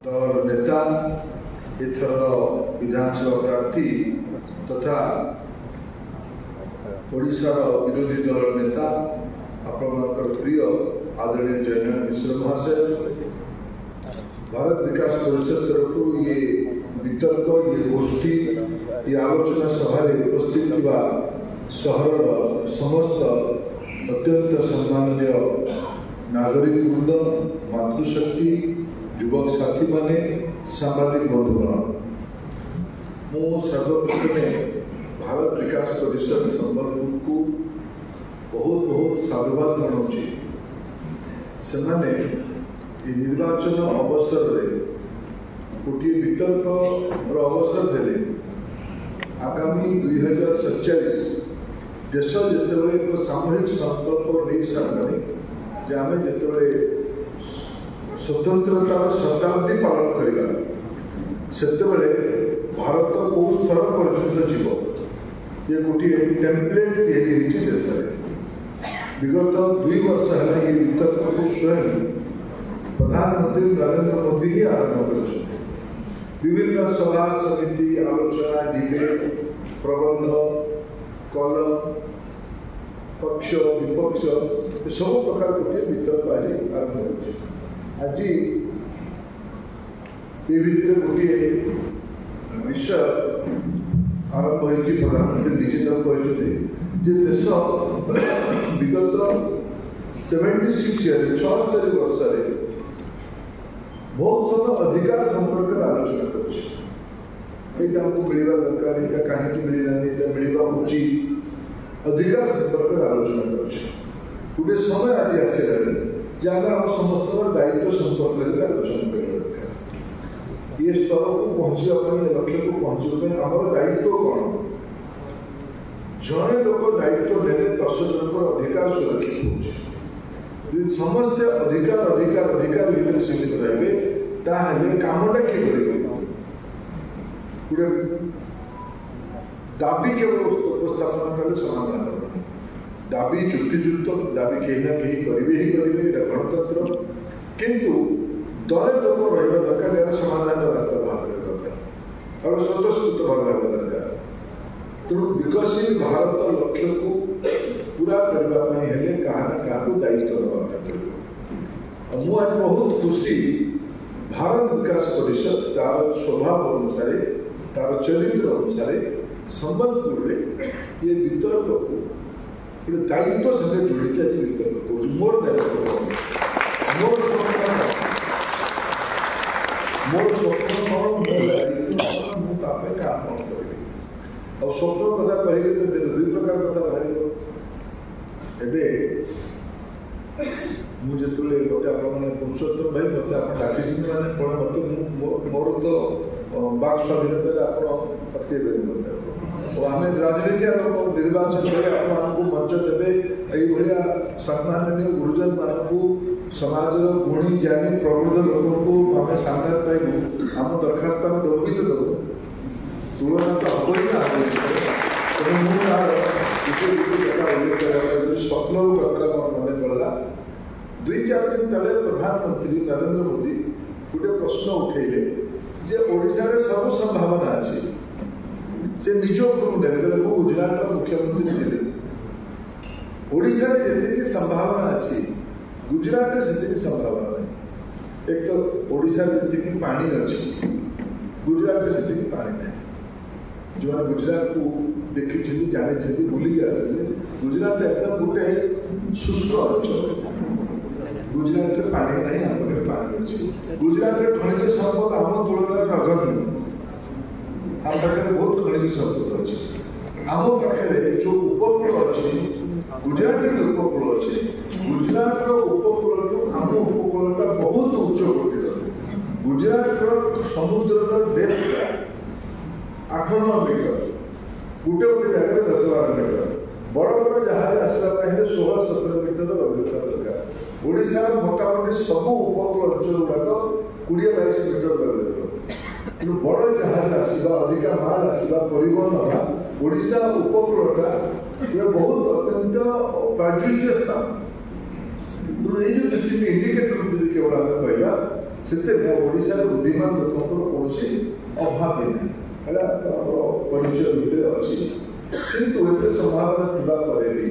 दल नेता एथर विधानसभा प्रार्थी तथा ओडिशार विरोधी दल नेता आपणकर प्रिय आदरणीय जयनारायण मिश्र महाशय, भारत विकास परिषद तरफ ये वितर्क ये गोष्ठी ये आलोचना सभा उपस्थित थिबा सहर समस्त अत्यंत सम्माननीय नागरिक वृंद, मातृशक्ति, युवक साथी माने, सामाजिक बंधुगण, मु सर्वप्रथमे भारत विकास परिषद संबलपुर को बहुत बहुत साधुवाद जनाऊँगी। से निर्वाचन अवसर गोटे वितर्क अवसर देले आगामी 2047 देश जिते एक सामूहिक संकल्प नहीं सारे जे आम जिते स्वतंत्रता शताब्दी पालन करवा से भारत कौ स्तर पर्यटन जीव ये गोटे टेम्पलेट देश विगत 2 वर्ष है ये वितर्क को स्वयं प्रधानमंत्री नरेंद्र मोदी ही आरंभ कर विभिन्न सभा समिति आलोचना डिबेट प्रबंध कलम पक्ष विपक्ष सब प्रकार गोटे वितर्क आज आरंभ कर आज ये भितर गोटे विषय आरंभ हो प्रधानमंत्री निजे तक कहते देश विगत 76 ईयर 76 वर्ष बहुत समय अधिकार संपर्क आलोचना कर मिलवा दरकार या कहीं मिलना मिलवा उचित अधिकार संपर्क आलोचना कर गोटे समय आज आसला जहाँ हम समस्त दायित्व संपर्क आलोचना कर ये स्तर को पहुँचापी लक्ष्य को पहुँचापी आम दायित्व कौन जड़े लोक दायित्व ने 10 जन अधिकार सुरक्षित हो समस्त अधिकार अधिकार अधिकार भितर सीमित रहे कामटा किए गोटे दाबी केवल उपस्थापन कले समाधान दाबी युक्तियुक्त दाबी कहीं ना कहीं करेंगे ही करेंगे गणतंत्र किंतु दले लोक रहा दरकार यार समाधान रास्ता बाहर दरकार और स्वतःस्फूर्त भाव दरकार तेणु विकसित भारत लक्ष्य को पूरा करने क्या दायित्व नाक मुझे बहुत खुशी भारत विकास परिषद तार स्वभाव अनुसार तार चरित्र अनुसार संबलपुर में ये वितर्क को गोटे दायित्व सहित जोड़ी आज वितर्क कर मोर दायित्व मोर स्वप्न कौन मुझे काम कौन करी और स्वप्न कथा कहे तो 2 प्रकार कथा बाहर मुझे मत पुरुषोत्तम भाई मत आप डाकी मैंने कौन मत मोर तो बाक स्वाधीनता आप आम राजनीति लोक निर्वाचन आपको मंच देवे ये सम्माननीय गुरुजन मानक समाज गुणी ज्ञानी प्रबुद्ध लोक को आम सामने पाइबू आम दरखास्त आम देव भी तो देव तुलना तो हम ही ना तेणु स्वप्न कथा मन पड़ा 2-4 दिन तले प्रधानमंत्री नरेंद्र मोदी गोटे प्रश्न उठेले जे ओडिशा रे सब संभावना अच्छी से निज उपलब्ध गुजरात मुख्यमंत्री थे ओडिशा रे जितनी संभावना अच्छी गुजरात में से संभावना नहीं एक तो ओडिशा जी पानी अच्छी गुजरात में से पानी नहीं जो गुजरात को देखी जानी बुली गुजरात एकदम गोटे शुष्क अंचल गुजरात में पानी नहीं आम पाखे पानी अच्छी गुजरात में खनिज संपद आम तुलन नगण्य आम पाखे बहुत खनिज संपद अच्छी आम पाखे जो उपकूल अच्छी गुजरात में उपकूल अच्छी गुजरात उपकूल आम उपकूल बहुत उच्च कोटि गुजरात समुद्र डेप्थ 8-9 मीटर गोटे गोटे जगह 10-12 मीटर बड़ बड़ जहाज आसला 16-17 मीटर गभीरता दरकार ओडिशा मोटामोटी सब उपकूल अंचल गुड़ाक 20-22 मीटर गभीर कि बड़ जहाज आसवा अधिका माल आसवा परिवहन होगा ओडिशा उपकूलटा बहुत अत्यंत प्राचुर्य स्थान ये जो इंडिकेटर केवल आम कहला से ओडिशा बुद्धिमान लोक कौन अभाव नहीं परिचय भितर अच्छी किंतु एते संभावना थिबा परे भी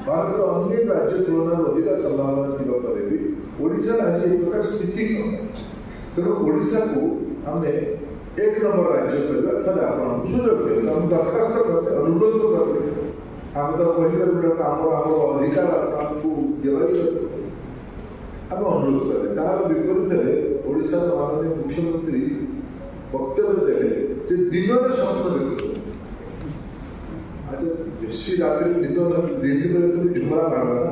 भारत अन्य राज्य तुलना अधिक संभावना थिबा परे भी ओडिशा राज्य एक प्रकार स्थिति कम तेणु ओडिशा को आम एक नंबर राज्य कहला आप सुযোগ देते हम दरखास्त करते अनुरोध करते आम तो कहीपर आम अधिकार आपको दिवाई आम अनुरोध करें तार विपरीत ओडिशा माननीय मुख्यमंत्री वक्तव्य देते दिन में स्वप्न देखते आज बेसी रात निद दिन बेले तुम झुमरा मारवा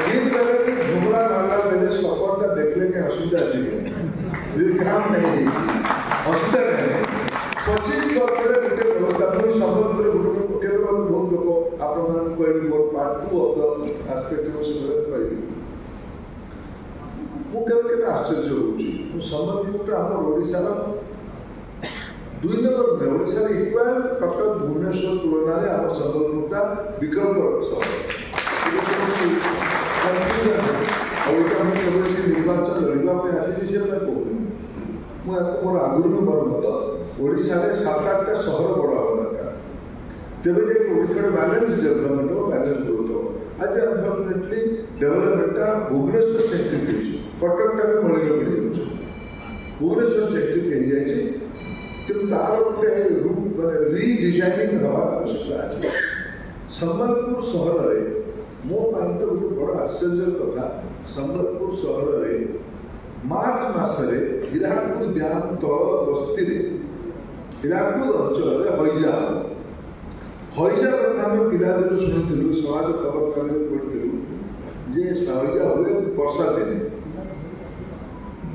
दिन बेले झुमरा मारला बेले सपनटा देखले के असुविधा अच्छी काम नहीं असुविधा नहीं 25 वर्ष गोटे व्यवस्था पुणी संबंध गोटे बहुत लोग आपण कहली more part two of the aspect कहली मुझे आश्चर्य हो सम्बलपुर आम ओडार 2 नंबर में ओडार इक्वाल कटक भुवनेश्वर तुलन में आम सम्बलपुरटा विकल्प निर्वाचन लड़ाई आसी मुझे मोर आगुरी मोर मत ओडार 7-8टा सहर बड़ा हवा दरकार तेज ओडार बैलेंस डेवलपमेंट हो बैलेंस ग्रोथ हो आज अनफर्चुनेटली डेवलपमेंटा भुवनेश्वर सेंट्रिक कटकटा भी मलिन मिल भुवनेश्वर सेंट्रिक हो जाए तेणु तार गोटे रूप रिडिजाइनिंग हवा आवश्यकता अच्छे सम्बलपुर सहर में मो तो गोटे बड़ आश्चर्य कथा सम्बलपुर सहर में मार्च मसरे हीराकुद डैम तल बस्ती हीराकुद अंचल हईजा हईजा कथा आम पिला दिन शुणुलु समाज खबर कागज पढ़ू जे हईजा हुए वर्षा दिन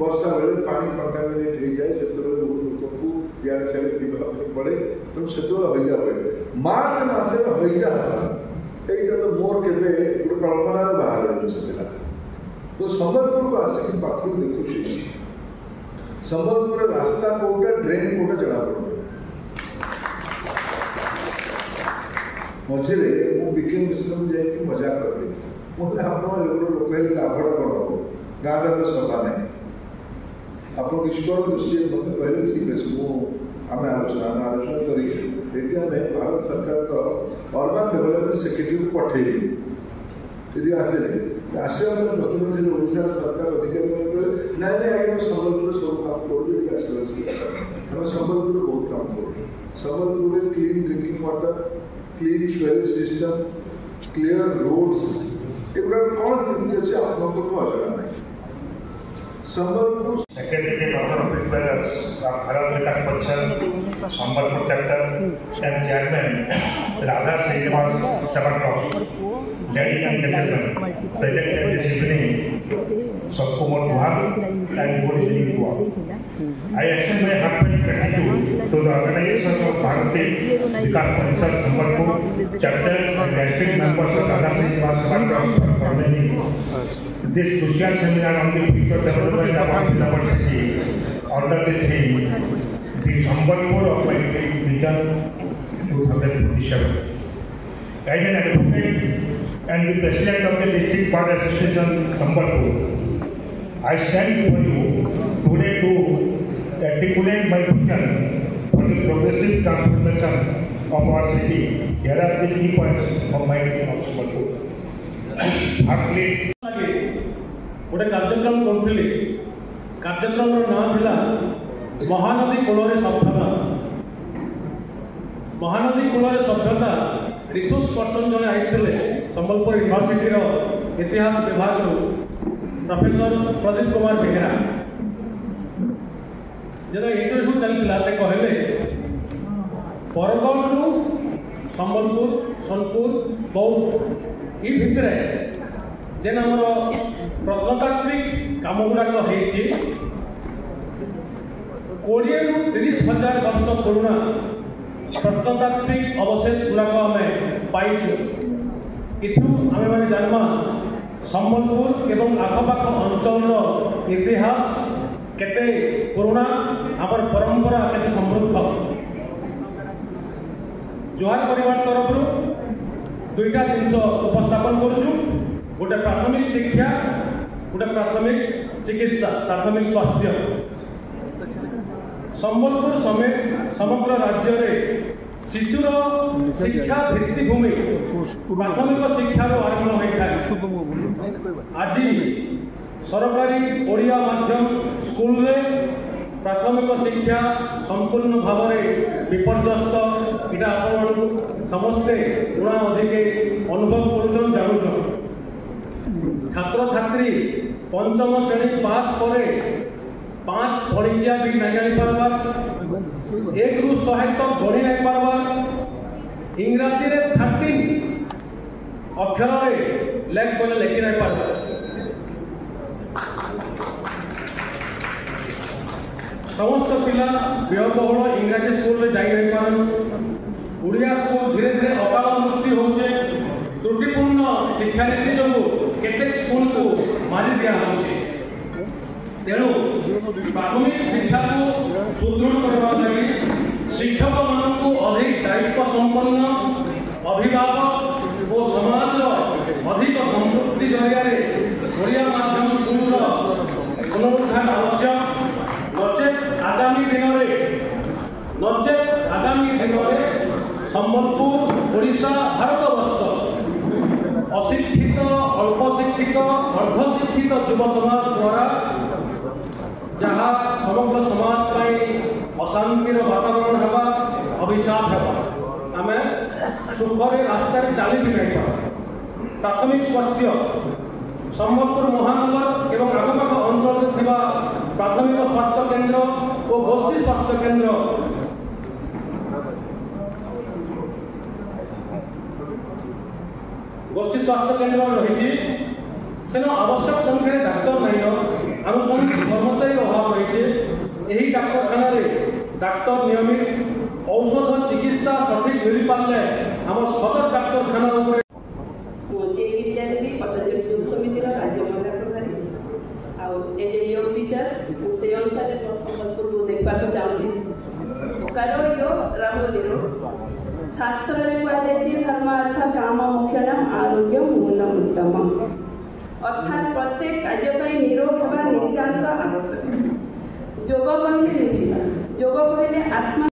वर्षा बेले पानी कंटामिनेट हो जाए से लोक को इे सियाड़े पीवा पड़े तेणु से हईजा हुए मार्च मसरे हईजा यहाँ तो मोर के गोटे कल्पनार बाहर जिनिसटा तो सम्बलपुर को आसिक पाखु देखुची सम्बलपुर रास्ता कोटा ड्रेन कोटा जना पड़े मझे विकेम मिश्र जाकि मजा करी मुझे आप लोग लाभटा कौन हम गाँव तो सफा नहीं आप किसी सी मत कहले ठीक अच्छे आम आलोचना करें भारत सरकार तो अर्बन डेवलपमेंट सेक्रेटरी को पठेली आसे आसवा प्रतिनिधि ओडिशा सरकार अधिकारी ना आगे सम्बलपुर सब काम करें आम सम्बलपुर बहुत काम कर Sambalpur clean drinking water clean sewerage system clear roads एगुड़ा कौन केमती अच्छे आपको अजଣା नहीं Sambalpur Secretary Order of Affairs of Haravika Pachal, Sambhalpur Chapter and Chairman Radha Srinivas Sabakros, ladies and gentlemen, present at this evening, Subkumar Guha and good evening to all. I extend my heartfelt gratitude to the organization of Bharati Vikas Pachal Sambhalpur Chapter and district members of Radha Srinivas Sabakros for organizing this crucial seminar on the future development of our university under the theme The Sambhalpur of My Dream Vision 2027. As an advocate and the president of the District Bar Association Sambhalpur, I stand before you today to articulate my vision for the progressive transformation of our city. Here are the key points of my dream of Sambhalpur. Firstly, गोटे कार्यक्रम करूँ कार्यक्रम ना Mahanadi cool सभ्यता Mahanadi cool सभ्यता resource person जड़े आई Sambalpur university इतिहास विभाग प्रोफेसर प्रदीप कुमार बेहेरा जो इंटरव्यू चलता से कहले बरगढ़ रु संबलपुर सोनपुर बौद्ध ये भितर जेन आम प्रत्नतात्विक कम गुड़ाक हो 20 ରୁ 30 हजार वर्ष पुराना प्रत्नतात्विक अवशेष गुड़ाक आम पाइचु इथु आम मैंने जानमा संबलपुर एवं आखपाख अंचल इतिहास केते पुराना आमर परंपरा केते समृद्ध जोहार परिवार तरफ दुईटा जिनस उपस्थापन करूँ गोटे प्राथमिक शिक्षा गोटे प्राथमिक चिकित्सा प्राथमिक स्वास्थ्य संबलपुर समेत समग्र राज्य में शिशुर शिक्षा भित्तिभूमि प्राथमिक शिक्षार आरंभ होता है। आज सरकारी ओडिया माध्यम स्कूल में प्राथमिक शिक्षा संपूर्ण भाव में विपर्यस्त इटा आपण समस्ते गुणा अधिक अनुभव कर जानूँ। छात्र छात्री पंचम श्रेणी पास करे 5 परीक्षा भी नहीं जानी पारबार, 1 रु 100 तक गणी नहीं पारबार, इंग्राजी रे 13 अक्षर लेख बोले लिखि नहीं पारबार। समस्त पिला व्ययबहुल इंग्राजी स्कूल में जाई नहीं पारन। ओडिया स्कूल धीरे धीरे अकाल मृत्यु होचे। त्रुटिपूर्ण शिक्षा नीति जो केतेक स्कूल को मारी दिया होचे। तेणु प्राथमिक शिक्षा को सुदृढ़ करने लगी शिक्षक मानक अधिक दायित्व संपन्न अभिभावक और समाज अधिक संपृक्ति जरिए ओडिया माध्यम स्कूल पुनरुद्धार आवश्यक। नचेत आगामी दिन में संबलपुर ओडिशा भारतवर्ष अशिक्षित अल्प शिक्षित अर्धशिक्षित युव समाज द्वारा जहाँ समग्र समाज अशांतिर वातावरण होगा अभिशाप होगा आम सुखरे रास्ता चली भी नहीं पार। प्राथमिक स्वास्थ्य संबलपुर महानगर एवं आखपाख अंचल प्राथमिक स्वास्थ्य केन्द्र और गोष्ठी स्वास्थ्य केन्द्र रही सेन आवश्यक संख्यार डाक्तर नहीं आनुषंगिक कर्मचारी अभाव रही। डाक्तखाना डाक्तर नियमित औषध चिकित्सा सठिक मिल पारे आम सदर डाक्तखाना समितिर राज्य महिला प्रभारी योग टीचर से अनुसार संबलपुर देखा चाहूँगी। शास्त्र धर्म अर्थ काम मुख्यम आरोग्य मूलम उत्तम अर्थात प्रत्येक कार्य निरोग होगा नितांत आवश्यक। योग कहले योग कहले आत्मा